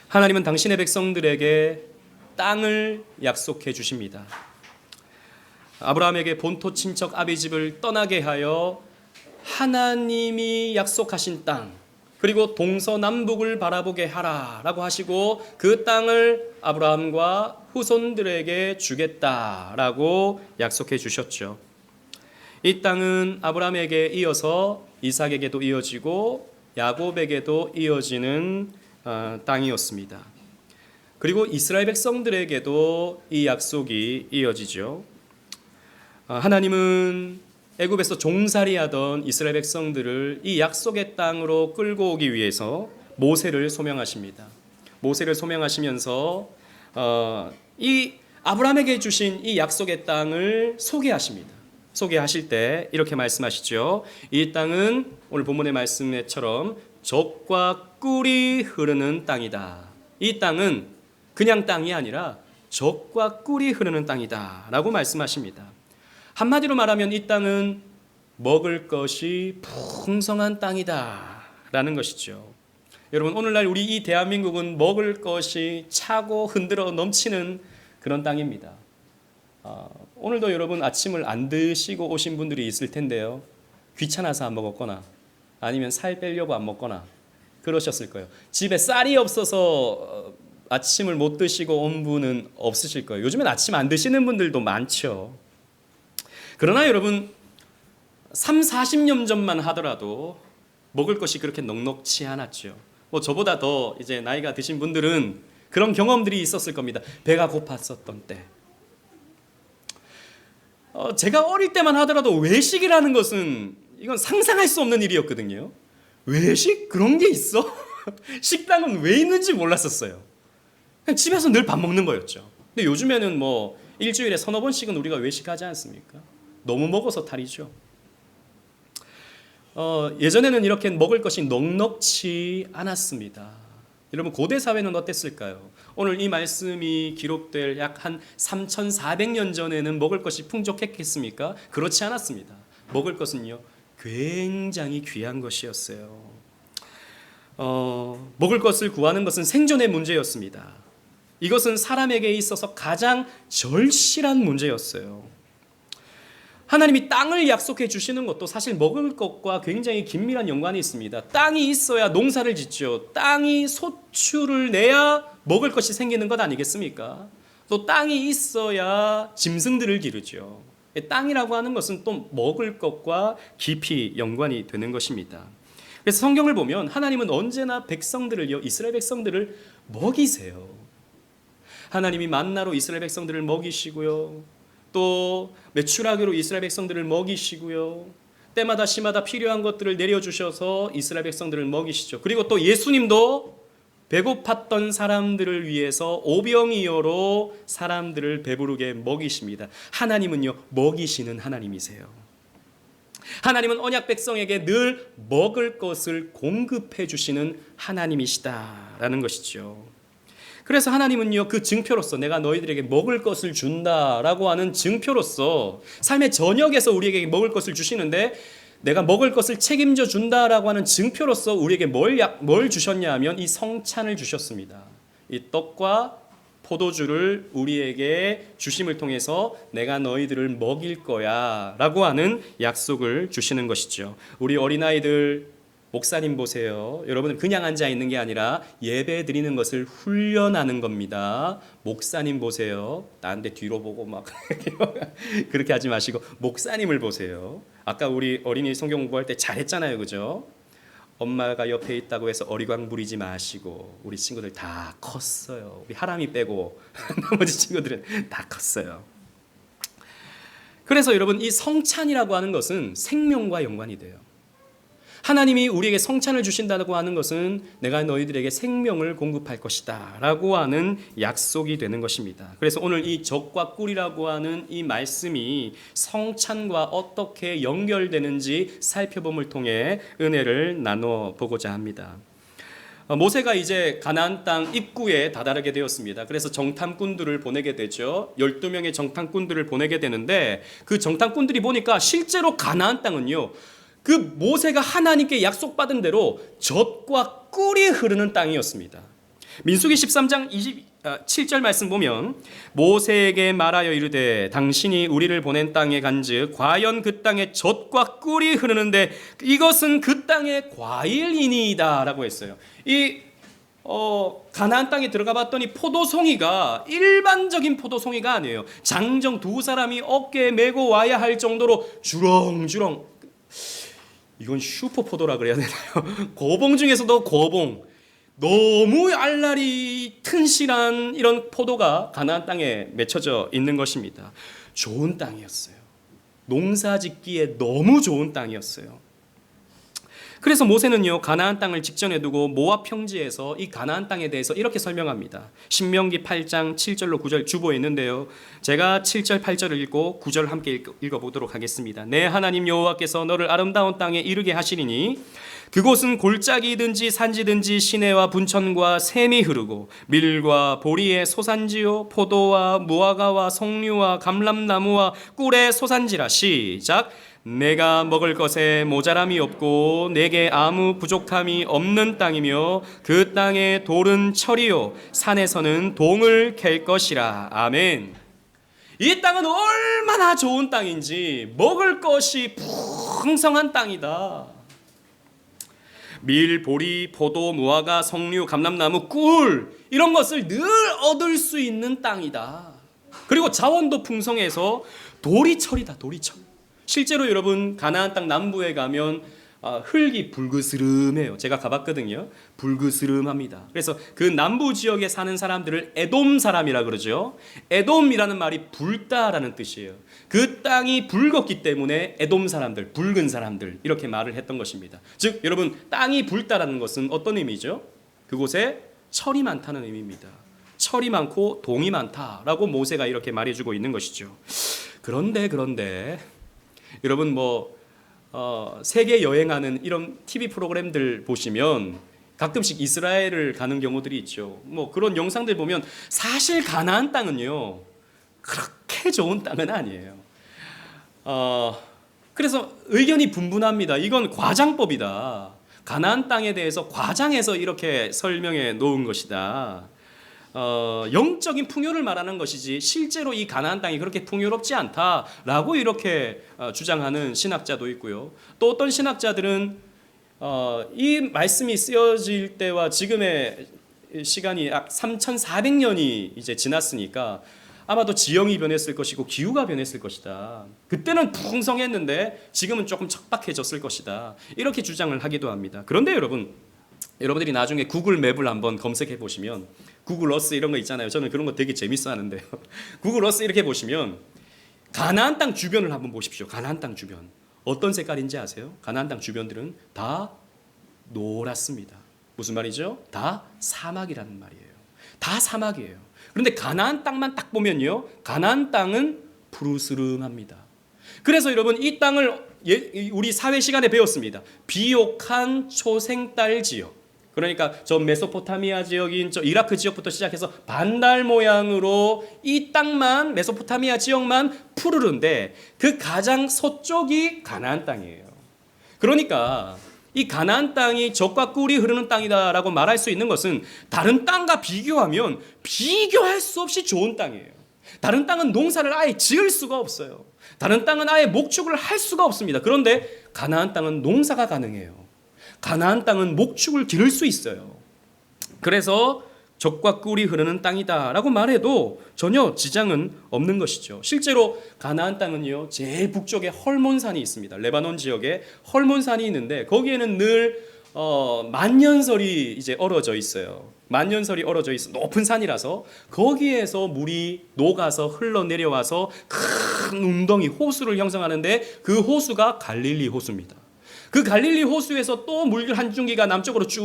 하나님은 당신의 백성들에게 땅을 약속해 주십니다. 아브라함에게 본토 친척 아비집을 떠나게 하여 하나님이 약속하신 땅, 그리고 동서남북을 바라보게 하라라고 하시고 그 땅을 아브라함과 후손들에게 주겠다라고 약속해 주셨죠. 이 땅은 아브라함에게 이어서 이삭에게도 이어지고 야곱에게도 이어지는 땅이었습니다. 그리고 이스라엘 백성들에게도 이 약속이 이어지죠. 하나님은 애굽에서 종살이하던 이스라엘 백성들을 이 약속의 땅으로 끌고 오기 위해서 모세를 소명하십니다. 모세를 소명하시면서 이 아브라함에게 주신 이 약속의 땅을 소개하십니다. 소개하실 때 이렇게 말씀하시죠. 이 땅은 오늘 본문의 말씀처럼 젖과 꿀이 흐르는 땅이다. 이 땅은 그냥 땅이 아니라 젖과 꿀이 흐르는 땅이다 라고 말씀하십니다. 한마디로 말하면 이 땅은 먹을 것이 풍성한 땅이다 라는 것이죠. 여러분, 오늘날 우리 이 대한민국은 먹을 것이 차고 흔들어 넘치는 그런 땅입니다. 오늘도 여러분 아침을 안 드시고 오신 분들이 있을 텐데요. 귀찮아서 안 먹었거나 아니면 살 빼려고 안 먹거나 그러셨을 거예요. 집에 쌀이 없어서 아침을 못 드시고 온 분은 없으실 거예요. 요즘엔 아침 안 드시는 분들도 많죠. 그러나 여러분 3, 40년 전만 하더라도 먹을 것이 그렇게 넉넉치 않았죠. 뭐 저보다 더 이제 나이가 드신 분들은 그런 경험들이 있었을 겁니다. 배가 고팠었던 때. 제가 어릴 때만 하더라도 외식이라는 것은 이건 상상할 수 없는 일이었거든요. 외식? 그런 게 있어? 식당은 왜 있는지 몰랐었어요. 그냥 집에서 늘 밥 먹는 거였죠. 근데 요즘에는 뭐 일주일에 서너 번씩은 우리가 외식하지 않습니까? 너무 먹어서 탈이죠. 예전에는 이렇게 먹을 것이 넉넉치 않았습니다. 여러분 고대 사회는 어땠을까요? 오늘 이 말씀이 기록될 약 한 3,400년 전에는 먹을 것이 풍족했겠습니까? 그렇지 않았습니다. 먹을 것은요 굉장히 귀한 것이었어요. 먹을 것을 구하는 것은 생존의 문제였습니다. 이것은 사람에게 있어서 가장 절실한 문제였어요. 하나님이 땅을 약속해 주시는 것도 사실 먹을 것과 굉장히 긴밀한 연관이 있습니다. 땅이 있어야 농사를 짓죠. 땅이 소출을 내야 먹을 것이 생기는 것 아니겠습니까? 또 땅이 있어야 짐승들을 기르죠. 땅이라고 하는 것은 또 먹을 것과 깊이 연관이 되는 것입니다. 그래서 성경을 보면 하나님은 언제나 백성들을요, 이스라엘 백성들을 먹이세요. 하나님이 만나로 이스라엘 백성들을 먹이시고요. 또 메추라기로 이스라엘 백성들을 먹이시고요. 때마다 시마다 필요한 것들을 내려주셔서 이스라엘 백성들을 먹이시죠. 그리고 또 예수님도 배고팠던 사람들을 위해서 오병이어로 사람들을 배부르게 먹이십니다. 하나님은요 먹이시는 하나님이세요. 하나님은 언약 백성에게 늘 먹을 것을 공급해 주시는 하나님이시다라는 것이죠. 그래서 하나님은요 그 증표로서 내가 너희들에게 먹을 것을 준다라고 하는 증표로서 삶의 저녁에서 우리에게 먹을 것을 주시는데 내가 먹을 것을 책임져 준다라고 하는 증표로서 우리에게 뭘 주셨냐 하면 이 성찬을 주셨습니다. 이 떡과 포도주를 우리에게 주심을 통해서 내가 너희들을 먹일 거야 라고 하는 약속을 주시는 것이죠. 우리 어린아이들 목사님 보세요. 여러분은 그냥 앉아 있는 게 아니라 예배 드리는 것을 훈련하는 겁니다. 목사님 보세요. 나한테 뒤로 보고 막 그렇게 하지 마시고 목사님을 보세요. 아까 우리 어린이 성경 공부할 때 잘했잖아요. 그죠? 엄마가 옆에 있다고 해서 어리광 부리지 마시고 우리 친구들 다 컸어요. 우리 하람이 빼고 나머지 친구들은 다 컸어요. 그래서 여러분 이 성찬이라고 하는 것은 생명과 연관이 돼요. 하나님이 우리에게 성찬을 주신다고 하는 것은 내가 너희들에게 생명을 공급할 것이다 라고 하는 약속이 되는 것입니다. 그래서 오늘 이 젖과 꿀이라고 하는 이 말씀이 성찬과 어떻게 연결되는지 살펴봄을 통해 은혜를 나눠보고자 합니다. 모세가 이제 가나안 땅 입구에 다다르게 되었습니다. 그래서 정탐꾼들을 보내게 되죠. 12명의 정탐꾼들을 보내게 되는데 그 정탐꾼들이 보니까 실제로 가나안 땅은요 그 모세가 하나님께 약속받은 대로 젖과 꿀이 흐르는 땅이었습니다. 민수기 13장 27절 말씀 보면 모세에게 말하여 이르되 당신이 우리를 보낸 땅에 간즉 과연 그 땅에 젖과 꿀이 흐르는데 이것은 그 땅의 과일이니이다 라고 했어요. 이 가나안 땅에 들어가 봤더니 포도송이가 일반적인 포도송이가 아니에요. 장정 두 사람이 어깨에 메고 와야 할 정도로 주렁주렁, 이건 슈퍼포도라 그래야 되나요? 고봉 중에서도 고봉, 너무 알알이 튼실한 이런 포도가 가나안 땅에 맺혀져 있는 것입니다. 좋은 땅이었어요. 농사 짓기에 너무 좋은 땅이었어요. 그래서 모세는요, 가나안 땅을 직전에 두고 모압 평지에서 이 가나안 땅에 대해서 이렇게 설명합니다. 신명기 8장 7절로 9절 주보에 있는데요, 제가 7절 8절을 읽고 9절 함께 읽어보도록 하겠습니다. 내 하나님 여호와께서 너를 아름다운 땅에 이르게 하시리니 그곳은 골짜기든지 산지든지 시내와 분천과 샘이 흐르고 밀과 보리의 소산지요 포도와 무화과와 석류와 감람나무와 꿀의 소산지라. 시작. 내가 먹을 것에 모자람이 없고 내게 아무 부족함이 없는 땅이며 그 땅의 돌은 철이요 산에서는 동을 캘 것이라. 아멘. 이 땅은 얼마나 좋은 땅인지, 먹을 것이 풍성한 땅이다. 밀, 보리, 포도, 무화과, 석류, 감람나무, 꿀, 이런 것을 늘 얻을 수 있는 땅이다. 그리고 자원도 풍성해서 돌이 철이다. 돌이 철. 실제로 여러분 가나안 땅 남부에 가면 흙이 불그스름해요. 제가 가봤거든요. 불그스름합니다. 그래서 그 남부 지역에 사는 사람들을 에돔 사람이라 그러죠. 에돔이라는 말이 붉다라는 뜻이에요. 그 땅이 붉었기 때문에 에돔 사람들, 붉은 사람들 이렇게 말을 했던 것입니다. 즉 여러분, 땅이 붉다라는 것은 어떤 의미죠? 그곳에 철이 많다는 의미입니다. 철이 많고 동이 많다라고 모세가 이렇게 말해주고 있는 것이죠. 그런데 여러분 세계 여행하는 이런 TV 프로그램들 보시면 가끔씩 이스라엘을 가는 경우들이 있죠. 그런 영상들 보면 사실 가나안 땅은요 그렇게 좋은 땅은 아니에요. 그래서 의견이 분분합니다. 이건 과장법이다. 가나안 땅에 대해서 과장해서 이렇게 설명해 놓은 것이다. 영적인 풍요를 말하는 것이지 실제로 이 가나안 땅이 그렇게 풍요롭지 않다라고 이렇게 주장하는 신학자도 있고요. 또 어떤 신학자들은 이 말씀이 쓰여질 때와 지금의 시간이 약 3,400년이 이제 지났으니까 아마도 지형이 변했을 것이고 기후가 변했을 것이다. 그때는 풍성했는데 지금은 조금 척박해졌을 것이다. 이렇게 주장을 하기도 합니다. 그런데 여러분들이 나중에 구글 맵을 한번 검색해 보시면, 구글 어스 이런 거 있잖아요. 저는 그런 거 되게 재밌어 하는데요. 구글 어스 이렇게 보시면 가나안 땅 주변을 한번 보십시오. 가나안 땅 주변 어떤 색깔인지 아세요? 가나안 땅 주변들은 다 노랗습니다. 무슨 말이죠? 다 사막이라는 말이에요. 다 사막이에요. 그런데 가나안 땅만 딱 보면요, 가나안 땅은 푸르스름합니다. 그래서 여러분 이 땅을 우리 사회 시간에 배웠습니다. 비옥한 초생딸 지역. 그러니까 저 메소포타미아 지역인 저 이라크 지역부터 시작해서 반달 모양으로 이 땅만, 메소포타미아 지역만 푸르른데 그 가장 서쪽이 가나안 땅이에요. 그러니까 이 가나안 땅이 젖과 꿀이 흐르는 땅이다라고 말할 수 있는 것은 다른 땅과 비교하면 비교할 수 없이 좋은 땅이에요. 다른 땅은 농사를 아예 지을 수가 없어요. 다른 땅은 아예 목축을 할 수가 없습니다. 그런데 가나안 땅은 농사가 가능해요. 가나안 땅은 목축을 기를 수 있어요. 그래서 젖과 꿀이 흐르는 땅이다라고 말해도 전혀 지장은 없는 것이죠. 실제로 가나안 땅은요, 제일 북쪽에 헐몬산이 있습니다. 레바논 지역에 헐몬산이 있는데 거기에는 늘 만년설이 이제 얼어져 있어요. 만년설이 얼어져 있어 높은 산이라서 거기에서 물이 녹아서 흘러내려와서 큰 웅덩이 호수를 형성하는데 그 호수가 갈릴리 호수입니다. 그 갈릴리 호수에서 또 물 한 줄기가 남쪽으로 쭉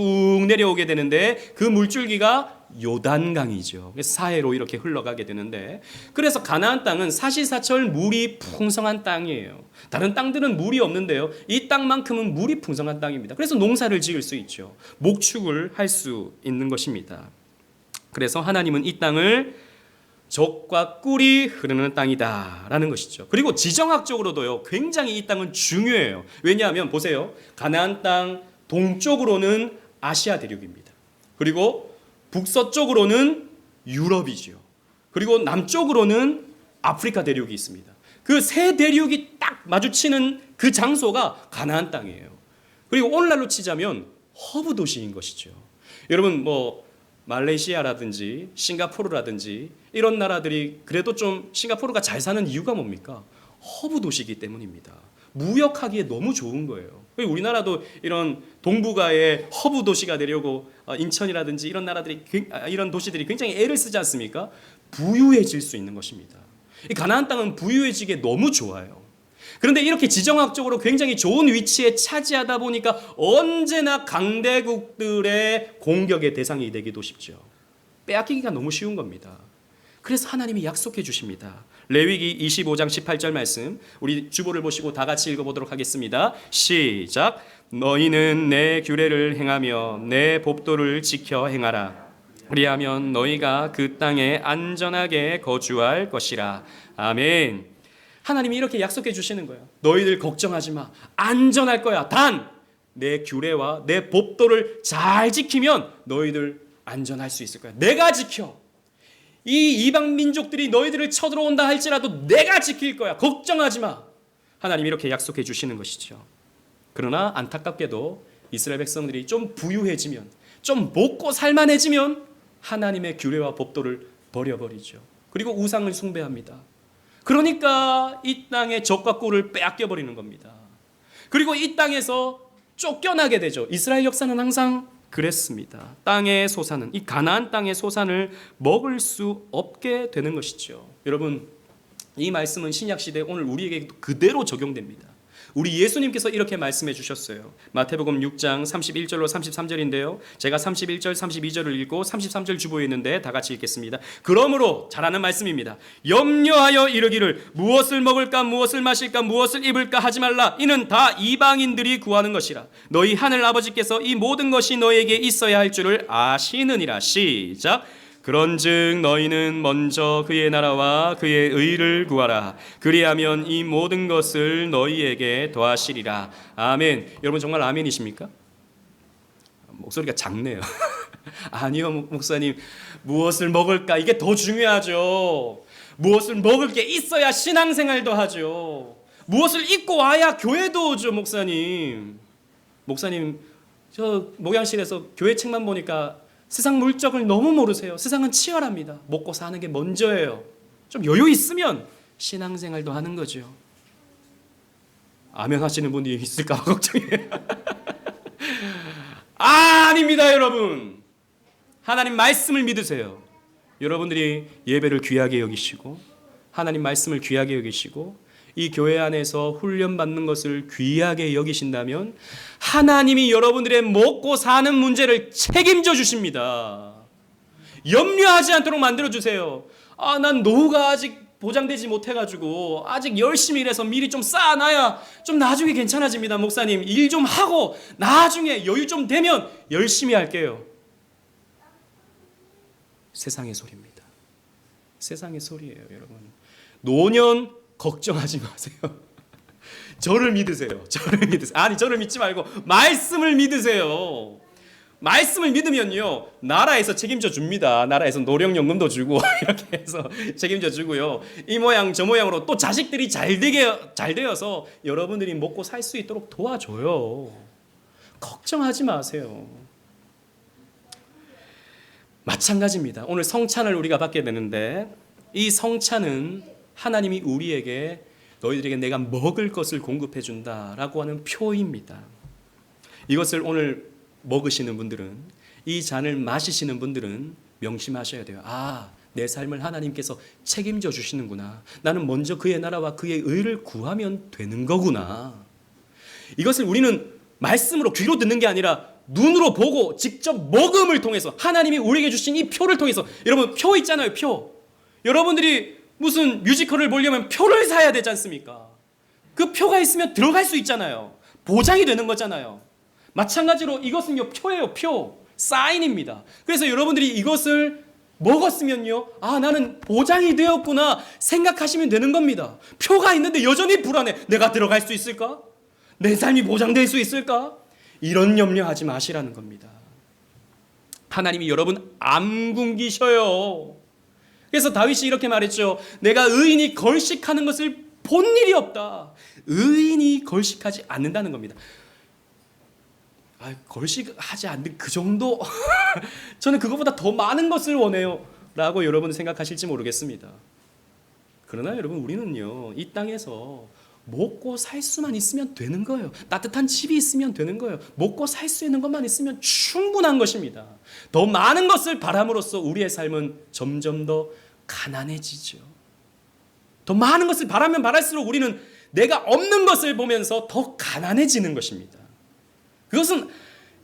내려오게 되는데 그 물줄기가 요단강이죠. 그래서 사해로 이렇게 흘러가게 되는데, 그래서 가나안 땅은 사시사철 물이 풍성한 땅이에요. 다른 땅들은 물이 없는데요, 이 땅만큼은 물이 풍성한 땅입니다. 그래서 농사를 지을 수 있죠. 목축을 할 수 있는 것입니다. 그래서 하나님은 이 땅을 젖과 꿀이 흐르는 땅이다라는 것이죠. 그리고 지정학적으로도요, 굉장히 이 땅은 중요해요. 왜냐하면 보세요, 가나안 땅 동쪽으로는 아시아 대륙입니다. 그리고 북서쪽으로는 유럽이죠. 그리고 남쪽으로는 아프리카 대륙이 있습니다. 그 세 대륙이 딱 마주치는 그 장소가 가나안 땅이에요. 그리고 오늘날로 치자면 허브 도시인 것이죠. 여러분 뭐 말레이시아라든지 싱가포르라든지 이런 나라들이 그래도 좀 싱가포르가 잘 사는 이유가 뭡니까? 허브 도시이기 때문입니다. 무역하기에 너무 좋은 거예요. 우리나라도 이런 동북아의 허브 도시가 되려고 인천이라든지 이런 나라들이 이런 도시들이 굉장히 애를 쓰지 않습니까? 부유해질 수 있는 것입니다. 이 가나안 땅은 부유해지기에 너무 좋아요. 그런데 이렇게 지정학적으로 굉장히 좋은 위치에 차지하다 보니까 언제나 강대국들의 공격의 대상이 되기도 쉽죠. 빼앗기기가 너무 쉬운 겁니다. 그래서 하나님이 약속해 주십니다. 레위기 25장 18절 말씀, 우리 주보를 보시고 다 같이 읽어보도록 하겠습니다. 시작. 너희는 내 규례를 행하며 내 법도를 지켜 행하라. 그리하면 너희가 그 땅에 안전하게 거주할 것이라. 아멘. 하나님이 이렇게 약속해 주시는 거예요. 너희들 걱정하지 마. 안전할 거야. 단 내 규례와 내 법도를 잘 지키면 너희들 안전할 수 있을 거야. 내가 지켜. 이 이방 민족들이 너희들을 쳐들어온다 할지라도 내가 지킬 거야. 걱정하지 마. 하나님이 이렇게 약속해 주시는 것이죠. 그러나 안타깝게도 이스라엘 백성들이 좀 부유해지면, 좀 먹고 살만해지면 하나님의 규례와 법도를 버려버리죠. 그리고 우상을 숭배합니다. 그러니까 이 땅의 적과 꿀을 빼앗겨 버리는 겁니다. 그리고 이 땅에서 쫓겨나게 되죠. 이스라엘 역사는 항상 그랬습니다. 땅의 소산은, 이 가나안 땅의 소산을 먹을 수 없게 되는 것이죠. 여러분, 이 말씀은 신약 시대 오늘 우리에게 그대로 적용됩니다. 우리 예수님께서 이렇게 말씀해 주셨어요. 마태복음 6장 31절로 33절인데요. 제가 31절, 32절을 읽고 33절 주보에 있는데 다 같이 읽겠습니다. 그러므로 잘하는 말씀입니다. 염려하여 이르기를 무엇을 먹을까 무엇을 마실까 무엇을 입을까 하지 말라. 이는 다 이방인들이 구하는 것이라. 너희 하늘 아버지께서 이 모든 것이 너희에게 있어야 할 줄을 아시느니라. 시작. 그런즉 너희는 먼저 그의 나라와 그의 의를 구하라. 그리하면 이 모든 것을 너희에게 더하시리라. 아멘. 여러분 정말 아멘이십니까? 목소리가 작네요. 아니요 목사님, 무엇을 먹을까 이게 더 중요하죠. 무엇을 먹을 게 있어야 신앙생활도 하죠. 무엇을 입고 와야 교회도 오죠. 목사님 저 목양실에서 교회 책만 보니까 세상 물적을 너무 모르세요. 세상은 치열합니다. 먹고 사는 게 먼저예요. 좀 여유 있으면 신앙생활도 하는 거죠. 아멘 하시는 분이 있을까 봐 걱정이에요. 아닙니다 여러분. 하나님 말씀을 믿으세요. 여러분들이 예배를 귀하게 여기시고 하나님 말씀을 귀하게 여기시고 이 교회 안에서 훈련받는 것을 귀하게 여기신다면 하나님이 여러분들의 먹고 사는 문제를 책임져 주십니다. 염려하지 않도록 만들어 주세요. 난 노후가 아직 보장되지 못해가지고 아직 열심히 일해서 미리 좀 쌓아놔야 좀 나중에 괜찮아집니다. 목사님 일 좀 하고 나중에 여유 좀 되면 열심히 할게요. 세상의 소리입니다. 세상의 소리예요 여러분. 노년 걱정하지 마세요. 저를 믿으세요. 아니 저를 믿지 말고 말씀을 믿으세요. 말씀을 믿으면요 나라에서 책임져 줍니다. 나라에서 노령연금도 주고 이렇게 해서 책임져 주고요. 이 모양 저 모양으로 또 자식들이 잘 되어서 여러분들이 먹고 살 수 있도록 도와줘요. 걱정하지 마세요. 마찬가지입니다. 오늘 성찬을 우리가 받게 되는데 이 성찬은 하나님이 우리에게 너희들에게 내가 먹을 것을 공급해 준다라고 하는 표입니다. 이것을 오늘 먹으시는 분들은, 이 잔을 마시시는 분들은 명심하셔야 돼요. 내 삶을 하나님께서 책임져 주시는구나. 나는 먼저 그의 나라와 그의 의를 구하면 되는 거구나. 이것을 우리는 말씀으로 귀로 듣는 게 아니라 눈으로 보고 직접 먹음을 통해서 하나님이 우리에게 주신 이 표를 통해서, 여러분 표 있잖아요. 표. 여러분들이 무슨 뮤지컬을 보려면 표를 사야 되지 않습니까? 그 표가 있으면 들어갈 수 있잖아요. 보장이 되는 거잖아요. 마찬가지로 이것은요 표예요. 표. 사인입니다. 그래서 여러분들이 이것을 먹었으면요 나는 보장이 되었구나 생각하시면 되는 겁니다. 표가 있는데 여전히 불안해. 내가 들어갈 수 있을까? 내 삶이 보장될 수 있을까? 이런 염려하지 마시라는 겁니다. 하나님이 여러분 안 굶기셔요. 그래서 다윗이 이렇게 말했죠. 내가 의인이 걸식하는 것을 본 일이 없다. 의인이 걸식하지 않는다는 겁니다. 걸식하지 않는 그 정도? 저는 그것보다 더 많은 것을 원해요 라고 여러분 생각하실지 모르겠습니다. 그러나 여러분, 우리는요, 이 땅에서 먹고 살 수만 있으면 되는 거예요. 따뜻한 집이 있으면 되는 거예요. 먹고 살 수 있는 것만 있으면 충분한 것입니다. 더 많은 것을 바람으로써 우리의 삶은 점점 더 가난해지죠. 더 많은 것을 바라면 바랄수록 우리는 내가 없는 것을 보면서 더 가난해지는 것입니다. 그것은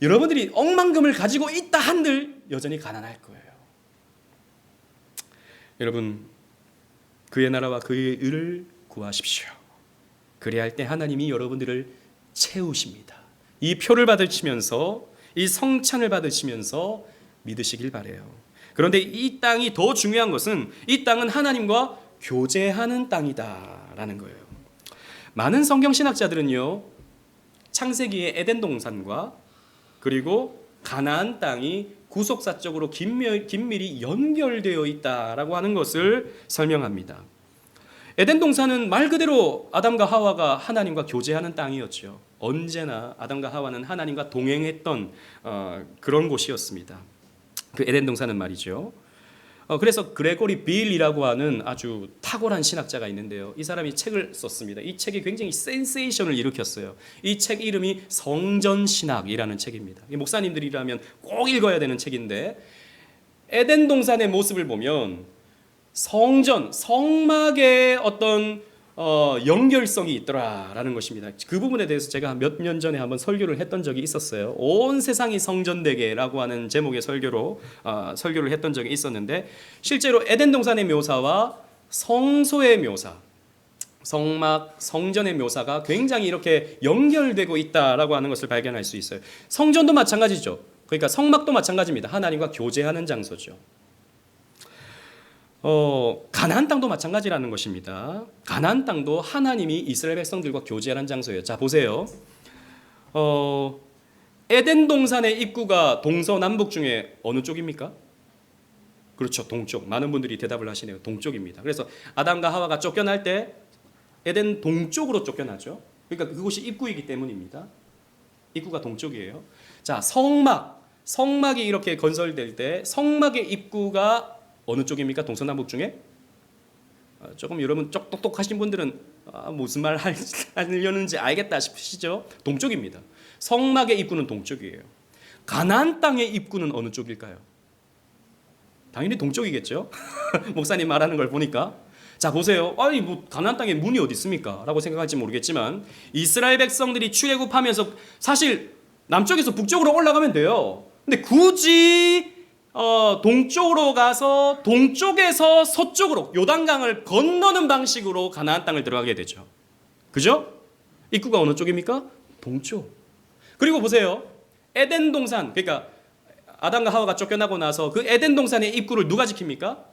여러분들이 억만금을 가지고 있다 한들 여전히 가난할 거예요. 여러분, 그의 나라와 그의 의를 구하십시오. 그래야 할 때 하나님이 여러분들을 채우십니다. 이 표를 받으시면서, 이 성찬을 받으시면서 믿으시길 바라요. 그런데 이 땅이 더 중요한 것은 이 땅은 하나님과 교제하는 땅이다라는 거예요. 많은 성경 신학자들은요, 창세기의 에덴 동산과 그리고 가나안 땅이 구속사적으로 긴밀히 연결되어 있다라고 하는 것을 설명합니다. 에덴 동산은 말 그대로 아담과 하와가 하나님과 교제하는 땅이었죠. 언제나 아담과 하와는 하나님과 동행했던 그런 곳이었습니다. 그 에덴 동산은 말이죠. 그래서 그레고리 빌이라고 하는 아주 탁월한 신학자가 있는데요. 이 사람이 책을 썼습니다. 이 책이 굉장히 센세이션을 일으켰어요. 이 책 이름이 성전신학이라는 책입니다. 목사님들이라면 꼭 읽어야 되는 책인데, 에덴 동산의 모습을 보면 성전, 성막의 어떤 연결성이 있더라라는 것입니다. 그 부분에 대해서 제가 몇 년 전에 한번 설교를 했던 적이 있었어요. 온 세상이 성전되게라고 하는 제목의 설교를 했던 적이 있었는데, 실제로 에덴 동산의 묘사와 성소의 묘사, 성막, 성전의 묘사가 굉장히 이렇게 연결되고 있다라고 하는 것을 발견할 수 있어요. 성전도 마찬가지죠. 그러니까 성막도 마찬가지입니다. 하나님과 교제하는 장소죠. 가나안 땅도 마찬가지라는 것입니다. 가나안 땅도 하나님이 이스라엘 백성들과 교제하는 장소예요. 자, 보세요. 에덴 동산의 입구가 동서남북 중에 어느 쪽입니까? 그렇죠, 동쪽. 많은 분들이 대답을 하시네요. 동쪽입니다. 그래서 아담과 하와가 쫓겨날 때 에덴 동쪽으로 쫓겨나죠. 그러니까 그곳이 입구이기 때문입니다. 입구가 동쪽이에요. 자, 성막이 이렇게 건설될 때 성막의 입구가 어느 쪽입니까? 동서남북 중에? 조금 여러분 똑똑하신 분들은 무슨 말 하려는지 알겠다 싶으시죠? 동쪽입니다. 성막의 입구는 동쪽이에요. 가나안 땅의 입구는 어느 쪽일까요? 당연히 동쪽이겠죠? 목사님 말하는 걸 보니까. 자, 보세요. 가나안 땅에 문이 어디 있습니까? 라고 생각할지 모르겠지만, 이스라엘 백성들이 출애굽하면서 사실 남쪽에서 북쪽으로 올라가면 돼요. 근데 굳이 동쪽으로 가서 동쪽에서 서쪽으로 요단강을 건너는 방식으로 가나안 땅을 들어가게 되죠. 그죠? 입구가 어느 쪽입니까? 동쪽. 그리고 보세요. 에덴 동산, 그러니까 아담과 하와가 쫓겨나고 나서 그 에덴 동산의 입구를 누가 지킵니까?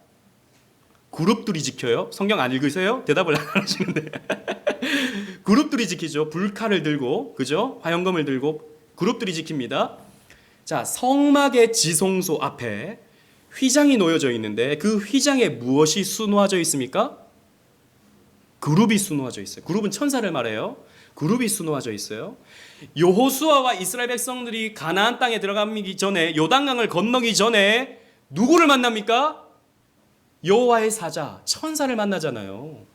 그룹들이 지켜요. 성경 안 읽으세요? 대답을 안 하시는데. 그룹들이 지키죠. 불칼을 들고, 그죠? 화영검을 들고 그룹들이 지킵니다. 자, 성막의 지성소 앞에 휘장이 놓여져 있는데 그 휘장에 무엇이 수놓아져 있습니까? 그룹이 수놓아져 있어요. 그룹은 천사를 말해요. 그룹이 수놓아져 있어요. 여호수아와 이스라엘 백성들이 가나안 땅에 들어가기 전에, 요단강을 건너기 전에 누구를 만납니까? 여호와의 사자, 천사를 만나잖아요.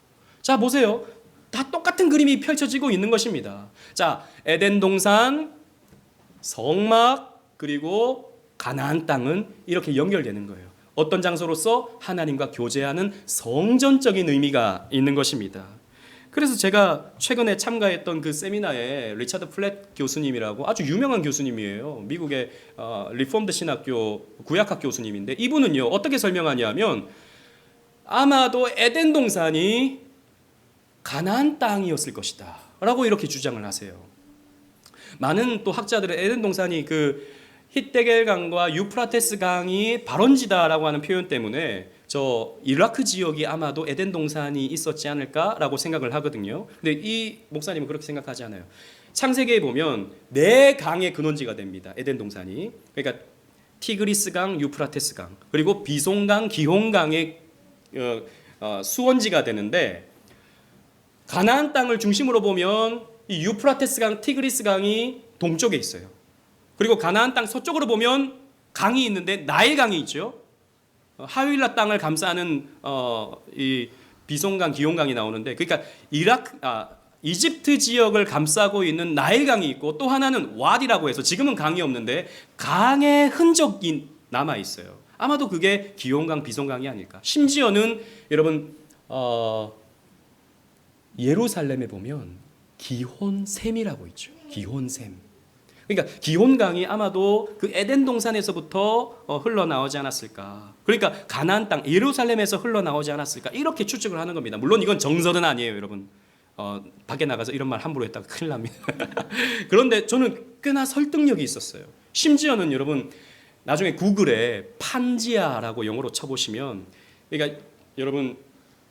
자, 보세요. 다 똑같은 그림이 펼쳐지고 있는 것입니다. 자, 에덴 동산, 성막, 그리고 가나안 땅은 이렇게 연결되는 거예요. 어떤 장소로서? 하나님과 교제하는 성전적인 의미가 있는 것입니다. 그래서 제가 최근에 참가했던 그 세미나에 리차드 플랫 교수님이라고 아주 유명한 교수님이에요. 미국의 리폼드 신학교 구약학 교수님인데, 이분은요 어떻게 설명하냐면, 아마도 에덴 동산이 가나안 땅이었을 것이다 라고 이렇게 주장을 하세요. 많은 또 학자들은 에덴 동산이 그 히데겔 강과 유프라테스 강이 발원지다라고 하는 표현 때문에 저 이라크 지역이 아마도 에덴 동산이 있었지 않을까라고 생각을 하거든요. 근데 이 목사님은 그렇게 생각하지 않아요. 창세기에 보면 네 강의 근원지가 됩니다. 에덴 동산이. 그러니까 티그리스강, 유프라테스강, 그리고 비송강, 기혼강의 수원지가 되는데, 가나안 땅을 중심으로 보면 이 유프라테스강, 티그리스강이 동쪽에 있어요. 그리고 가나안 땅 서쪽으로 보면 강이 있는데 나일강이 있죠. 하윌라 땅을 감싸는 이 비송강, 기혼강이 나오는데, 그러니까 이집트 지역을 감싸고 있는 나일강이 있고, 또 하나는 와디라고 해서 지금은 강이 없는데 강의 흔적이 남아 있어요. 아마도 그게 기혼강, 비송강이 아닐까. 심지어는 여러분 예루살렘에 보면 기혼샘이라고 있죠. 기혼샘. 그러니까 기혼강이 아마도 그 에덴 동산에서부터 흘러나오지 않았을까. 그러니까 가나안 땅 예루살렘에서 흘러나오지 않았을까. 이렇게 추측을 하는 겁니다. 물론 이건 정설은 아니에요, 여러분. 밖에 나가서 이런 말 함부로 했다가 큰일 납니다. 그런데 저는 꽤나 설득력이 있었어요. 심지어는 여러분 나중에 구글에 판지아라고 영어로 쳐보시면, 그러니까 여러분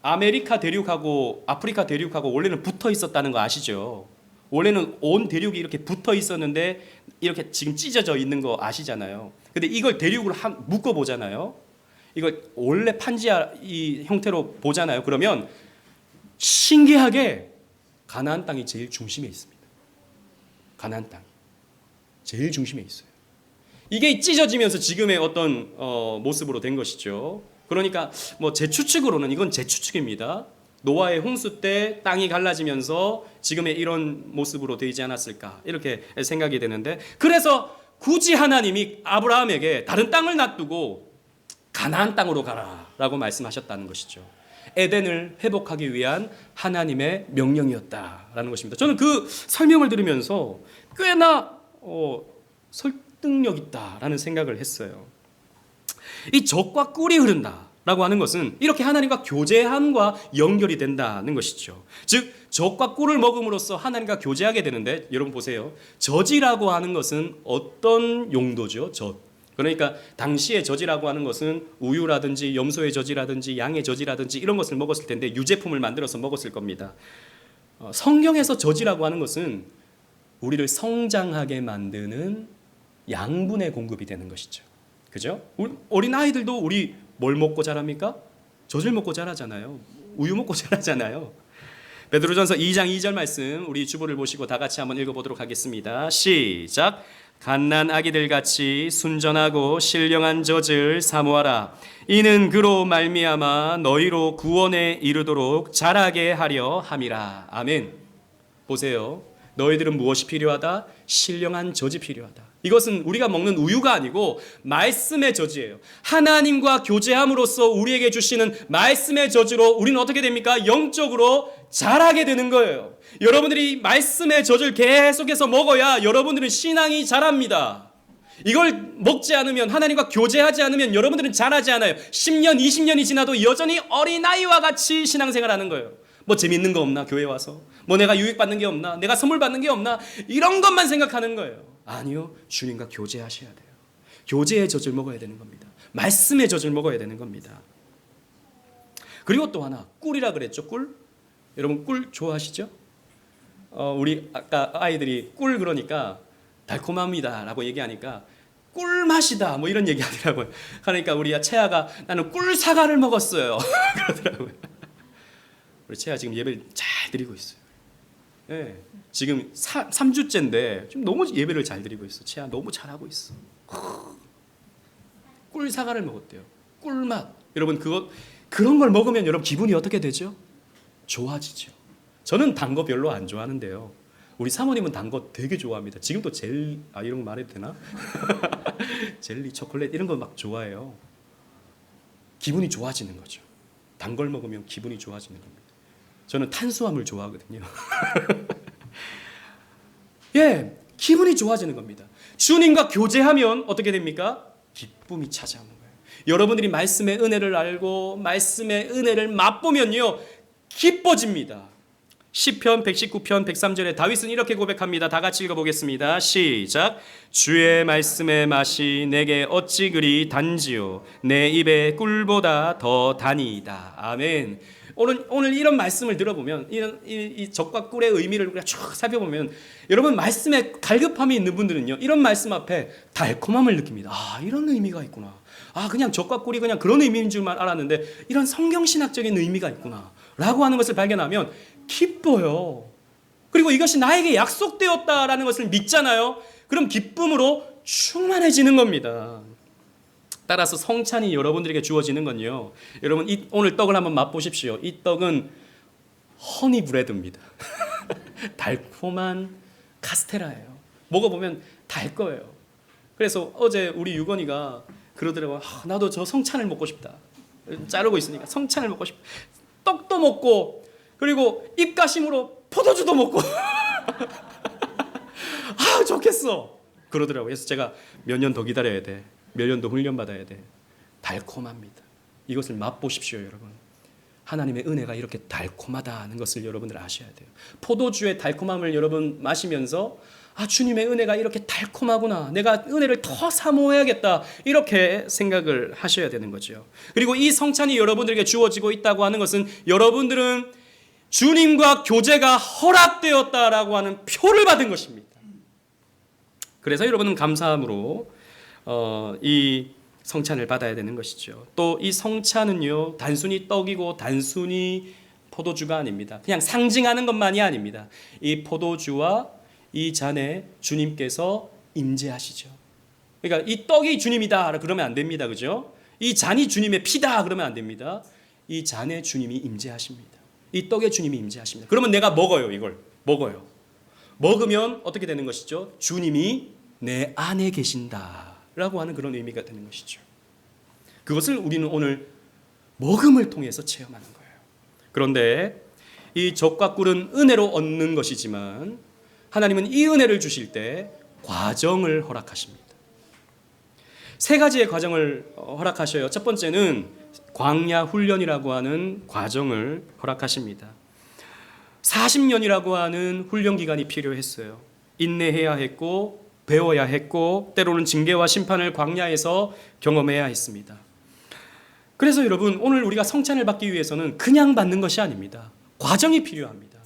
아메리카 대륙하고 아프리카 대륙하고 원래는 붙어 있었다는 거 아시죠? 원래는 온 대륙이 이렇게 붙어 있었는데 이렇게 지금 찢어져 있는 거 아시잖아요. 근데 이걸 대륙으로 묶어 보잖아요. 이걸 원래 판지아 이 형태로 보잖아요. 그러면 신기하게 가나안 땅이 제일 중심에 있습니다. 가나안 땅 제일 중심에 있어요. 이게 찢어지면서 지금의 어떤 모습으로 된 것이죠. 그러니까 뭐 제 추측으로는, 이건 제 추측입니다. 노아의 홍수 때 땅이 갈라지면서 지금의 이런 모습으로 되지 않았을까, 이렇게 생각이 되는데, 그래서 굳이 하나님이 아브라함에게 다른 땅을 놔두고 가나안 땅으로 가라라고 말씀하셨다는 것이죠. 에덴을 회복하기 위한 하나님의 명령이었다라는 것입니다. 저는 그 설명을 들으면서 꽤나 설득력 있다라는 생각을 했어요. 이 젖과 꿀이 흐른다라고 하는 것은 이렇게 하나님과 교제함과 연결이 된다는 것이죠. 즉 젖과 꿀을 먹음으로써 하나님과 교제하게 되는데, 여러분 보세요. 젖이라고 하는 것은 어떤 용도죠? 젖. 그러니까 당시의 젖이라고 하는 것은 우유라든지 염소의 젖이라든지 양의 젖이라든지 이런 것을 먹었을 텐데 유제품을 만들어서 먹었을 겁니다. 성경에서 젖이라고 하는 것은 우리를 성장하게 만드는 양분의 공급이 되는 것이죠. 그죠? 어린 아이들도 우리 뭘 먹고 자랍니까? 젖을 먹고 자라잖아요. 우유 먹고 자라잖아요. 베드로전서 2장 2절 말씀 우리 주보를 보시고 다 같이 한번 읽어보도록 하겠습니다. 시작. 갓난 아기들 같이 순전하고 신령한 젖을 사모하라. 이는 그로 말미암아 너희로 구원에 이르도록 자라게 하려 함이라. 아멘. 보세요. 너희들은 무엇이 필요하다? 신령한 젖이 필요하다. 이것은 우리가 먹는 우유가 아니고 말씀의 젖이에요. 하나님과 교제함으로써 우리에게 주시는 말씀의 젖으로 우리는 어떻게 됩니까? 영적으로 자라게 되는 거예요. 여러분들이 말씀의 젖을 계속해서 먹어야 여러분들은 신앙이 자랍니다. 이걸 먹지 않으면, 하나님과 교제하지 않으면 여러분들은 자라지 않아요. 10년, 20년이 지나도 여전히 어린아이와 같이 신앙생활하는 거예요. 뭐 재밌는 거 없나? 교회 와서 뭐 내가 유익받는 게 없나? 내가 선물 받는 게 없나? 이런 것만 생각하는 거예요. 아니요, 주님과 교제하셔야 돼요. 교제의 젖을 먹어야 되는 겁니다. 말씀의 젖을 먹어야 되는 겁니다. 그리고 또 하나, 꿀이라 그랬죠. 꿀. 여러분 꿀 좋아하시죠? 우리 아까 아이들이 꿀 그러니까 달콤합니다 라고 얘기하니까 꿀맛이다 뭐 이런 얘기 하더라고요. 그러니까 우리 채아가 나는 꿀 사과를 먹었어요 그러더라고요. 우리 채아 지금 예배를 잘 드리고 있어요. 네, 지금 3주째인데 지금 너무 예배를 잘 드리고 있어. 채아 너무 잘하고 있어. 꿀 사과를 먹었대요. 꿀맛. 여러분 그런 걸 먹으면 여러분 기분이 어떻게 되죠? 좋아지죠. 저는 단 거 별로 안 좋아하는데요. 우리 사모님은 단 거 되게 좋아합니다. 지금도 이런 거 말해도 되나? 젤리, 초콜릿 이런 거 막 좋아해요. 기분이 좋아지는 거죠. 단 걸 먹으면 기분이 좋아지는 겁니다. 저는 탄수화물 좋아하거든요. 예, 기분이 좋아지는 겁니다. 주님과 교제하면 어떻게 됩니까? 기쁨이 찾아오는 거예요. 여러분들이 말씀의 은혜를 알고 말씀의 은혜를 맛보면요, 기뻐집니다. 시편 119편 103절에 다윗은 이렇게 고백합니다. 다 같이 읽어보겠습니다. 시작. 주의 말씀의 맛이 내게 어찌 그리 단지요 내 입에 꿀보다 더 다니이다. 아멘. 오늘 이런 말씀을 들어보면 이 적과 꿀의 의미를 우리가 쭉 살펴보면 여러분 말씀에 갈급함이 있는 분들은요 이런 말씀 앞에 달콤함을 느낍니다. 아 이런 의미가 있구나. 아 그냥 적과 꿀이 그냥 그런 의미인 줄만 알았는데 이런 성경신학적인 의미가 있구나 라고 하는 것을 발견하면 기뻐요. 그리고 이것이 나에게 약속되었다라는 것을 믿잖아요. 그럼 기쁨으로 충만해지는 겁니다. 따라서 성찬이 여러분들에게 주어지는 건요. 여러분 오늘 떡을 한번 맛보십시오. 이 떡은 허니 브레드입니다. 달콤한 카스테라예요. 먹어보면 달 거예요. 그래서 어제 우리 유건이가 그러더라고요. 나도 저 성찬을 먹고 싶다. 자르고 있으니까 성찬을 먹고 싶다. 떡도 먹고 그리고 입가심으로 포도주도 먹고 아 좋겠어 그러더라고요. 그래서 제가 몇 년 더 기다려야 돼. 몇 년 더 훈련받아야 돼. 달콤합니다. 이것을 맛보십시오 여러분. 하나님의 은혜가 이렇게 달콤하다는 것을 여러분들 아셔야 돼요. 포도주의 달콤함을 여러분 마시면서 아 주님의 은혜가 이렇게 달콤하구나. 내가 은혜를 더 사모해야겠다. 이렇게 생각을 하셔야 되는 거죠. 그리고 이 성찬이 여러분들에게 주어지고 있다고 하는 것은 여러분들은 주님과 교제가 허락되었다라고 하는 표를 받은 것입니다. 그래서 여러분은 감사함으로 이 성찬을 받아야 되는 것이죠. 또 이 성찬은요 단순히 떡이고 단순히 포도주가 아닙니다. 그냥 상징하는 것만이 아닙니다. 이 포도주와 이 잔에 주님께서 임재하시죠. 그러니까 이 떡이 주님이다 그러면 안 됩니다. 그죠? 이 잔이 주님의 피다 그러면 안 됩니다. 이 잔에 주님이 임재하십니다. 이 떡에 주님이 임재하십니다. 그러면 내가 먹어요. 이걸 먹어요. 먹으면 어떻게 되는 것이죠? 주님이 내 안에 계신다라고 하는 그런 의미가 되는 것이죠. 그것을 우리는 오늘 먹음을 통해서 체험하는 거예요. 그런데 이 젖과 꿀은 은혜로 얻는 것이지만 하나님은 이 은혜를 주실 때 과정을 허락하십니다. 세 가지의 과정을 허락하셔요. 첫 번째는 광야 훈련이라고 하는 과정을 허락하십니다. 40년이라고 하는 훈련 기간이 필요했어요. 인내해야 했고 배워야 했고 때로는 징계와 심판을 광야에서 경험해야 했습니다. 그래서 여러분 오늘 우리가 성찬을 받기 위해서는 그냥 받는 것이 아닙니다. 과정이 필요합니다.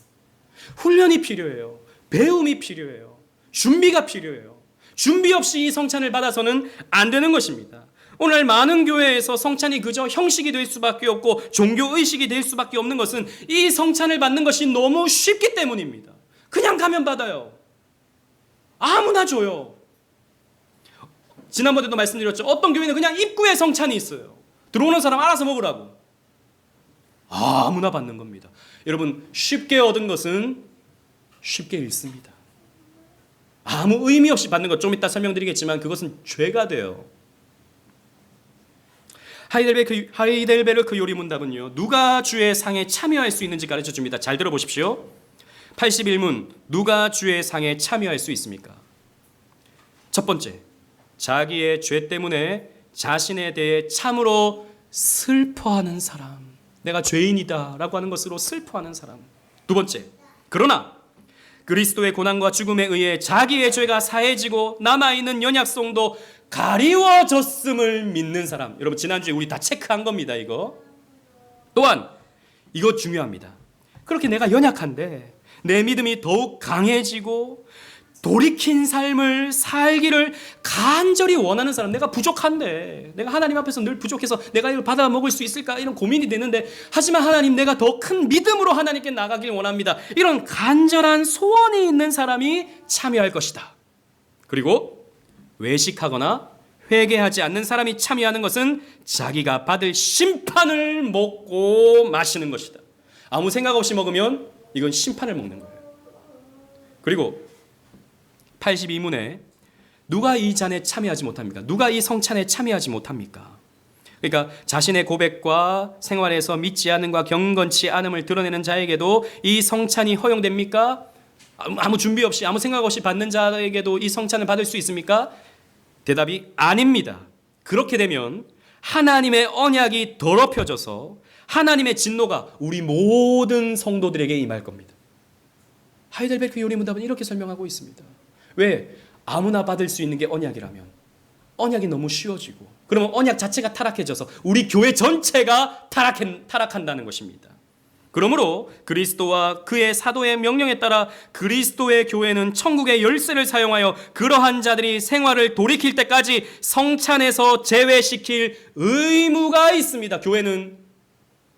훈련이 필요해요. 배움이 필요해요. 준비가 필요해요. 준비 없이 이 성찬을 받아서는 안 되는 것입니다. 오늘 많은 교회에서 성찬이 그저 형식이 될 수밖에 없고 종교의식이 될 수밖에 없는 것은 이 성찬을 받는 것이 너무 쉽기 때문입니다. 그냥 가면 받아요. 아무나 줘요. 지난번에도 말씀드렸죠. 어떤 교회는 그냥 입구에 성찬이 있어요. 들어오는 사람 알아서 먹으라고. 아무나 받는 겁니다. 여러분 쉽게 얻은 것은 쉽게 잃습니다. 아무 의미 없이 받는 것 좀 이따 설명드리겠지만 그것은 죄가 돼요. 하이델베르크 요리 문답은요. 누가 주의 상에 참여할 수 있는지 가르쳐 줍니다. 잘 들어보십시오. 81문 누가 주의 상에 참여할 수 있습니까? 첫 번째, 자기의 죄 때문에 자신에 대해 참으로 슬퍼하는 사람. 내가 죄인이다 라고 하는 것으로 슬퍼하는 사람. 두 번째, 그러나 그리스도의 고난과 죽음에 의해 자기의 죄가 사해지고 남아있는 연약성도 가리워졌음을 믿는 사람. 여러분 지난주에 우리 다 체크한 겁니다. 이거 또한 이거 중요합니다. 그렇게 내가 연약한데 내 믿음이 더욱 강해지고 돌이킨 삶을 살기를 간절히 원하는 사람. 내가 부족한데 내가 하나님 앞에서 늘 부족해서 내가 이걸 받아 먹을 수 있을까 이런 고민이 되는데 하지만 하나님 내가 더 큰 믿음으로 하나님께 나가길 원합니다. 이런 간절한 소원이 있는 사람이 참여할 것이다. 그리고 외식하거나 회개하지 않는 사람이 참여하는 것은 자기가 받을 심판을 먹고 마시는 것이다. 아무 생각 없이 먹으면 이건 심판을 먹는 거예요. 그리고 82문에 누가 이 잔에 참여하지 못합니까? 누가 이 성찬에 참여하지 못합니까? 그러니까 자신의 고백과 생활에서 믿지 않음과 경건치 않음을 드러내는 자에게도 이 성찬이 허용됩니까? 아무 준비 없이 아무 생각 없이 받는 자에게도 이 성찬을 받을 수 있습니까? 대답이 아닙니다. 그렇게 되면 하나님의 언약이 더럽혀져서 하나님의 진노가 우리 모든 성도들에게 임할 겁니다. 하이델베르크 요리 문답은 이렇게 설명하고 있습니다. 왜? 아무나 받을 수 있는 게 언약이라면 언약이 너무 쉬워지고 그러면 언약 자체가 타락해져서 우리 교회 전체가 타락한다는 것입니다. 그러므로 그리스도와 그의 사도의 명령에 따라 그리스도의 교회는 천국의 열쇠를 사용하여 그러한 자들이 생활을 돌이킬 때까지 성찬에서 제외시킬 의무가 있습니다. 교회는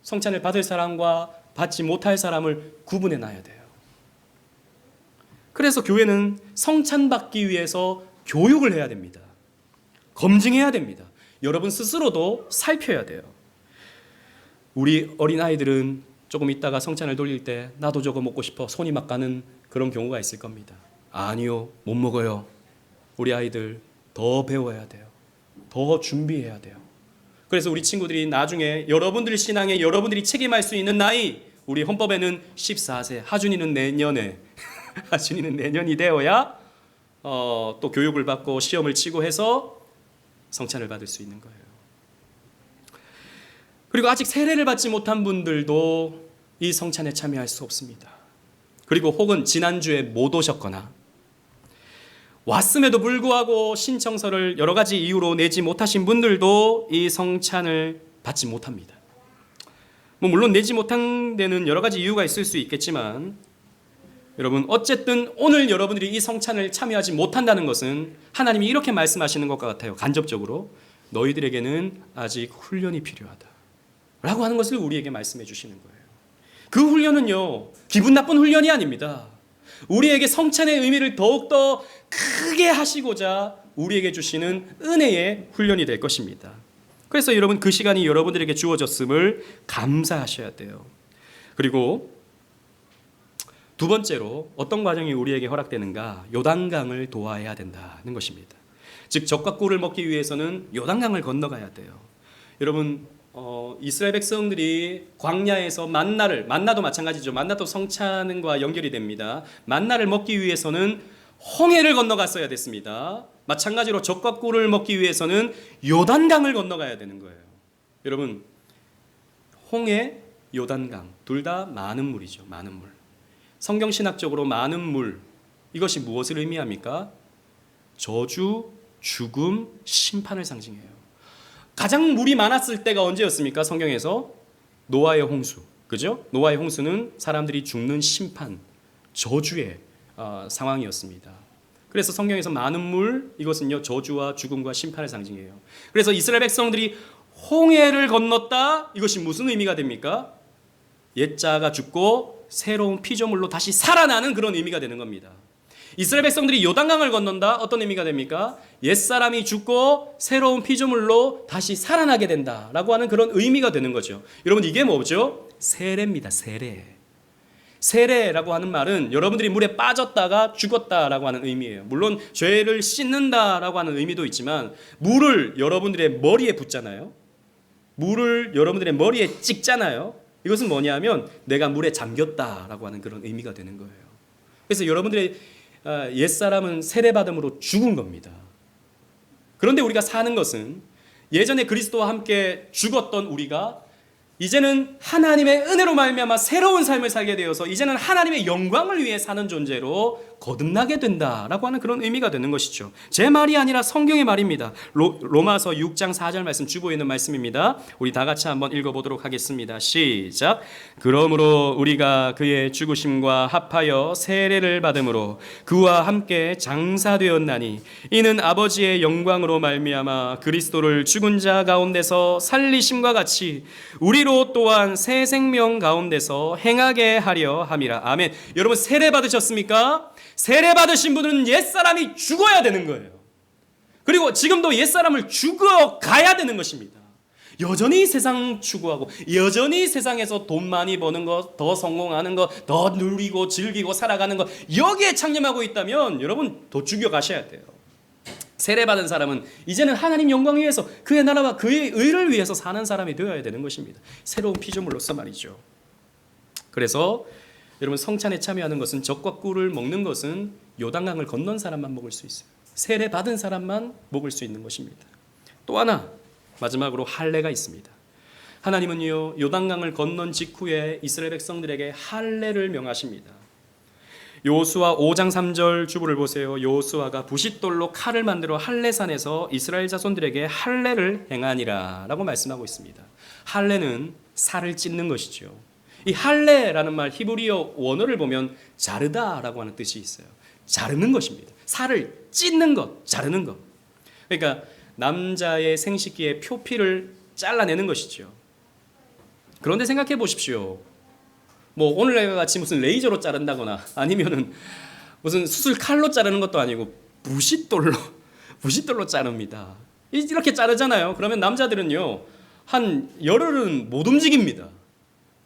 성찬을 받을 사람과 받지 못할 사람을 구분해 놔야 돼요. 그래서 교회는 성찬 받기 위해서 교육을 해야 됩니다. 검증해야 됩니다. 여러분 스스로도 살펴야 돼요. 우리 어린아이들은 조금 있다가 성찬을 돌릴 때 나도 저거 먹고 싶어 손이 막 가는 그런 경우가 있을 겁니다. 아니요, 못 먹어요. 우리 아이들 더 배워야 돼요. 더 준비해야 돼요. 그래서 우리 친구들이 나중에 여러분들 신앙에 여러분들이 책임할 수 있는 나이, 우리 헌법에는 14세, 하준이는 내년에 하준이는 내년이 되어야 또 교육을 받고 시험을 치고 해서 성찬을 받을 수 있는 거예요. 그리고 아직 세례를 받지 못한 분들도 이 성찬에 참여할 수 없습니다. 그리고 혹은 지난주에 못 오셨거나 왔음에도 불구하고 신청서를 여러 가지 이유로 내지 못하신 분들도 이 성찬을 받지 못합니다. 물론 내지 못한 데는 여러 가지 이유가 있을 수 있겠지만 여러분 어쨌든 오늘 여러분들이 이 성찬을 참여하지 못한다는 것은 하나님이 이렇게 말씀하시는 것 같아요. 간접적으로 너희들에게는 아직 훈련이 필요하다 라고 하는 것을 우리에게 말씀해 주시는 거예요. 그 훈련은요, 기분 나쁜 훈련이 아닙니다. 우리에게 성찬의 의미를 더욱더 크게 하시고자 우리에게 주시는 은혜의 훈련이 될 것입니다. 그래서 여러분 그 시간이 여러분들에게 주어졌음을 감사하셔야 돼요. 그리고 두 번째로 어떤 과정이 우리에게 허락되는가? 요단강을 도하해야 된다는 것입니다. 즉 젖과 꿀을 먹기 위해서는 요단강을 건너가야 돼요. 여러분 이스라엘 백성들이 광야에서 만나도 마찬가지죠. 만나도 성찬과 연결이 됩니다. 만나를 먹기 위해서는 홍해를 건너갔어야 됐습니다. 마찬가지로 젖과 꿀을 먹기 위해서는 요단강을 건너가야 되는 거예요. 여러분 홍해, 요단강 둘 다 많은 물이죠. 많은 물. 성경신학적으로 많은 물, 이것이 무엇을 의미합니까? 저주, 죽음, 심판을 상징해요. 가장 물이 많았을 때가 언제였습니까? 성경에서 노아의 홍수, 그죠? 노아의 홍수는 사람들이 죽는 심판, 저주의 상황이었습니다. 그래서 성경에서 많은 물, 이것은요 저주와 죽음과 심판을 상징해요. 그래서 이스라엘 백성들이 홍해를 건넜다, 이것이 무슨 의미가 됩니까? 옛자가 죽고 새로운 피조물로 다시 살아나는 그런 의미가 되는 겁니다. 이스라엘 백성들이 요단강을 건넌다, 어떤 의미가 됩니까? 옛사람이 죽고 새로운 피조물로 다시 살아나게 된다라고 하는 그런 의미가 되는 거죠. 여러분 이게 뭐죠? 세례입니다. 세례. 세례라고 하는 말은 여러분들이 물에 빠졌다가 죽었다라고 하는 의미예요. 물론 죄를 씻는다라고 하는 의미도 있지만 물을 여러분들의 머리에 붓잖아요. 물을 여러분들의 머리에 찍잖아요. 이것은 뭐냐면 내가 물에 잠겼다라고 하는 그런 의미가 되는 거예요. 그래서 여러분들의 옛사람은 세례받음으로 죽은 겁니다. 그런데 우리가 사는 것은 예전에 그리스도와 함께 죽었던 우리가 이제는 하나님의 은혜로 말미암아 새로운 삶을 살게 되어서 이제는 하나님의 영광을 위해 사는 존재로 거듭나게 된다라고 하는 그런 의미가 되는 것이죠. 제 말이 아니라 성경의 말입니다. 로마서 6장 4절 말씀 주보에 있는 말씀입니다. 우리 다 같이 한번 읽어보도록 하겠습니다. 시작. 그러므로 우리가 그의 죽으심과 합하여 세례를 받음으로 그와 함께 장사되었나니 이는 아버지의 영광으로 말미암아 그리스도를 죽은 자 가운데서 살리심과 같이 우리로 또한 새 생명 가운데서 행하게 하려 함이라. 아멘. 여러분 세례 받으셨습니까? 세례 받으신 분은 옛사람이 죽어야 되는 거예요. 그리고 지금도 옛사람을 죽어 가야 되는 것입니다. 여전히 세상 추구하고 여전히 세상에서 돈 많이 버는 것, 더 성공하는 것, 더 누리고 즐기고 살아가는 것, 여기에 창념하고 있다면 여러분 더 죽여 가셔야 돼요. 세례받은 사람은 이제는 하나님 영광을 위해서 그의 나라와 그의 의를 위해서 사는 사람이 되어야 되는 것입니다. 새로운 피조물로서 말이죠. 그래서 여러분 성찬에 참여하는 것은 젖과 꿀을 먹는 것은 요단강을 건넌 사람만 먹을 수 있어요. 세례받은 사람만 먹을 수 있는 것입니다. 또 하나 마지막으로 할례가 있습니다. 하나님은요 요단강을 건넌 직후에 이스라엘 백성들에게 할례를 명하십니다. 여호수아 5장 3절 주보를 보세요. 여호수아가 부싯돌로 칼을 만들어 할례산에서 이스라엘 자손들에게 할례를 행하니라 라고 말씀하고 있습니다. 할례는 살을 찢는 것이죠. 이 할레라는 말 히브리어 원어를 보면 자르다라고 하는 뜻이 있어요. 자르는 것입니다. 살을 찢는 것, 자르는 것. 그러니까 남자의 생식기의 표피를 잘라내는 것이죠. 그런데 생각해 보십시오. 뭐 오늘날 같이 무슨 레이저로 자른다거나 아니면은 무슨 수술 칼로 자르는 것도 아니고 부싯돌로 자릅니다. 이렇게 자르잖아요. 그러면 남자들은요 한 열흘은 못 움직입니다.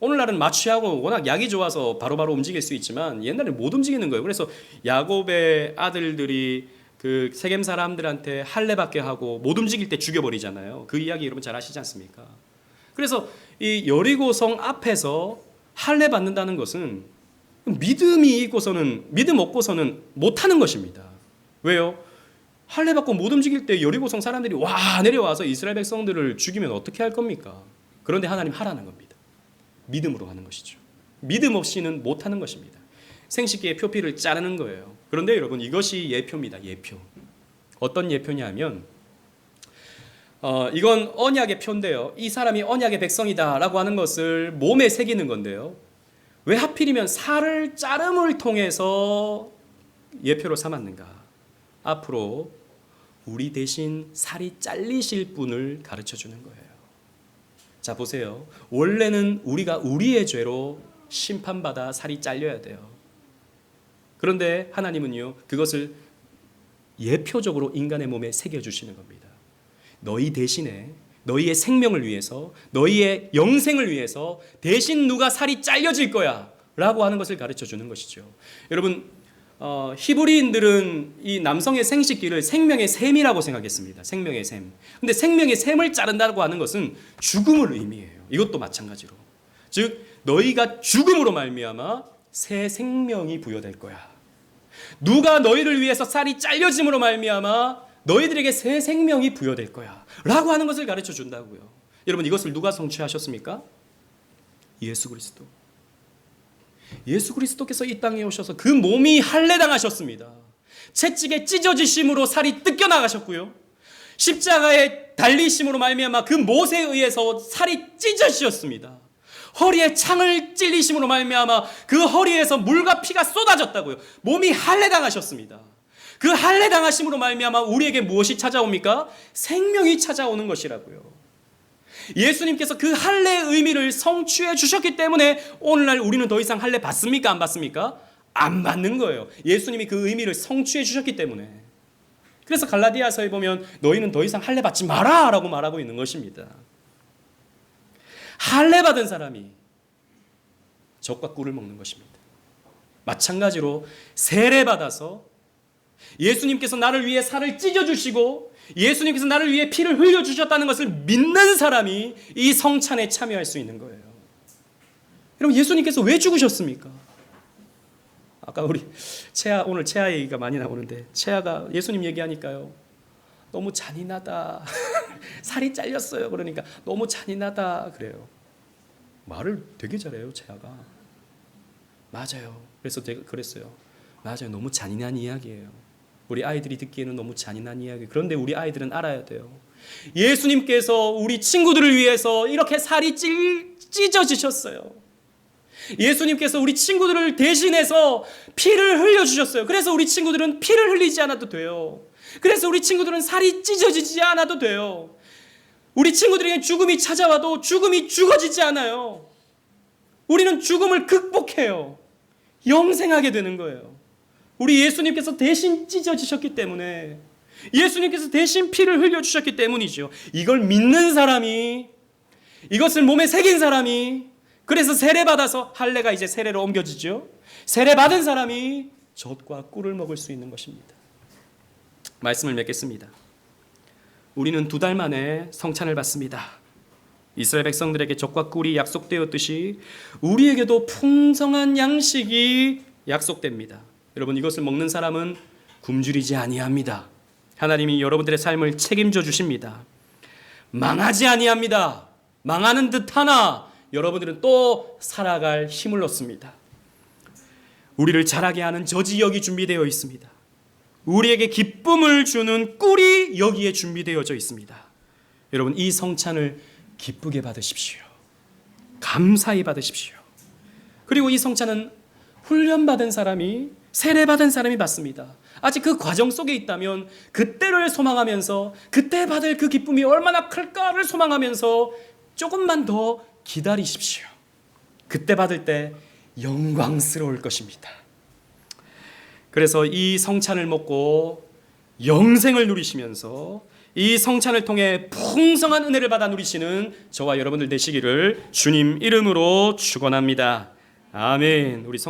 오늘날은 마취하고 워낙 약이 좋아서 바로바로 움직일 수 있지만 옛날에 못 움직이는 거예요. 그래서 야곱의 아들들이 그 세겜 사람들한테 할례받게 하고 못 움직일 때 죽여버리잖아요. 그 이야기 여러분 잘 아시지 않습니까? 그래서 이 여리고성 앞에서 할례받는다는 것은 믿음이 있고서는 믿음 없고서는 못하는 것입니다. 왜요? 할례받고 못 움직일 때 여리고성 사람들이 와 내려와서 이스라엘 백성들을 죽이면 어떻게 할 겁니까? 그런데 하나님 하라는 겁니다. 믿음으로 하는 것이죠. 믿음 없이는 못하는 것입니다. 생식기의 표피를 자르는 거예요. 그런데 여러분 이것이 예표입니다. 예표. 어떤 예표냐면 이건 언약의 표인데요. 이 사람이 언약의 백성이다라고 하는 것을 몸에 새기는 건데요. 왜 하필이면 살을 자름을 통해서 예표로 삼았는가? 앞으로 우리 대신 살이 잘리실 분을 가르쳐 주는 거예요. 자 보세요. 원래는 우리가 우리의 죄로 심판받아 살이 잘려야 돼요. 그런데 하나님은요 그것을 예표적으로 인간의 몸에 새겨주시는 겁니다. 너희 대신에 너희의 생명을 위해서 너희의 영생을 위해서 대신 누가 살이 잘려질 거야 라고 하는 것을 가르쳐 주는 것이죠. 여러분 히브리인들은 이 남성의 생식기를 생명의 샘이라고 생각했습니다. 생명의 샘. 근데 생명의 샘을 자른다고 하는 것은 죽음을 의미해요. 이것도 마찬가지로. 즉 너희가 죽음으로 말미암아 새 생명이 부여될 거야. 누가 너희를 위해서 살이 잘려짐으로 말미암아 너희들에게 새 생명이 부여될 거야 라고 하는 것을 가르쳐 준다고요. 여러분 이것을 누가 성취하셨습니까? 예수 그리스도. 예수 그리스도께서 이 땅에 오셔서 그 몸이 할례당하셨습니다. 채찍에 찢어지심으로 살이 뜯겨나가셨고요. 십자가에 달리심으로 말미암아 그 못에 의해서 살이 찢어지셨습니다. 허리에 창을 찔리심으로 말미암아 그 허리에서 물과 피가 쏟아졌다고요. 몸이 할례당하셨습니다. 그 할례당하심으로 말미암아 우리에게 무엇이 찾아옵니까? 생명이 찾아오는 것이라고요. 예수님께서 그 할례의 의미를 성취해 주셨기 때문에 오늘날 우리는 더 이상 할례 받습니까? 안 받습니까? 안 받는 거예요. 예수님이 그 의미를 성취해 주셨기 때문에. 그래서 갈라디아서에 보면 너희는 더 이상 할례 받지 마라 라고 말하고 있는 것입니다. 할례 받은 사람이 젖과 꿀을 먹는 것입니다. 마찬가지로 세례 받아서 예수님께서 나를 위해 살을 찢어주시고 예수님께서 나를 위해 피를 흘려주셨다는 것을 믿는 사람이 이 성찬에 참여할 수 있는 거예요. 여러분 예수님께서 왜 죽으셨습니까? 아까 우리 오늘 채아 얘기가 많이 나오는데 채아가 예수님 얘기하니까요. 너무 잔인하다. 살이 잘렸어요. 그러니까 너무 잔인하다 그래요. 말을 되게 잘해요 채아가. 맞아요. 그래서 제가 그랬어요. 맞아요. 너무 잔인한 이야기예요. 우리 아이들이 듣기에는 너무 잔인한 이야기. 그런데 우리 아이들은 알아야 돼요. 예수님께서 우리 친구들을 위해서 이렇게 살이 찢어지셨어요. 예수님께서 우리 친구들을 대신해서 피를 흘려주셨어요. 그래서 우리 친구들은 피를 흘리지 않아도 돼요. 그래서 우리 친구들은 살이 찢어지지 않아도 돼요. 우리 친구들에게 죽음이 찾아와도 죽음이 죽어지지 않아요. 우리는 죽음을 극복해요. 영생하게 되는 거예요. 우리 예수님께서 대신 찢어지셨기 때문에 예수님께서 대신 피를 흘려주셨기 때문이죠. 이걸 믿는 사람이 이것을 몸에 새긴 사람이 그래서 세례받아서 할례가 이제 세례로 옮겨지죠. 세례받은 사람이 젖과 꿀을 먹을 수 있는 것입니다. 말씀을 맺겠습니다. 우리는 2달 만에 성찬을 받습니다. 이스라엘 백성들에게 젖과 꿀이 약속되었듯이 우리에게도 풍성한 양식이 약속됩니다. 여러분 이것을 먹는 사람은 굶주리지 아니합니다. 하나님이 여러분들의 삶을 책임져 주십니다. 망하지 아니합니다. 망하는 듯하나 여러분들은 또 살아갈 힘을 얻습니다. 우리를 자라게 하는 젖이 여기 준비되어 있습니다. 우리에게 기쁨을 주는 꿀이 여기에 준비되어져 있습니다. 여러분 이 성찬을 기쁘게 받으십시오. 감사히 받으십시오. 그리고 이 성찬은 훈련받은 사람이, 세례받은 사람이 받습니다. 아직 그 과정 속에 있다면 그때를 소망하면서, 그때 받을 그 기쁨이 얼마나 클까를 소망하면서 조금만 더 기다리십시오. 그때 받을 때 영광스러울 것입니다. 그래서 이 성찬을 먹고 영생을 누리시면서 이 성찬을 통해 풍성한 은혜를 받아 누리시는 저와 여러분들 되시기를 주님 이름으로 축원합니다. 아멘. 우리 성찬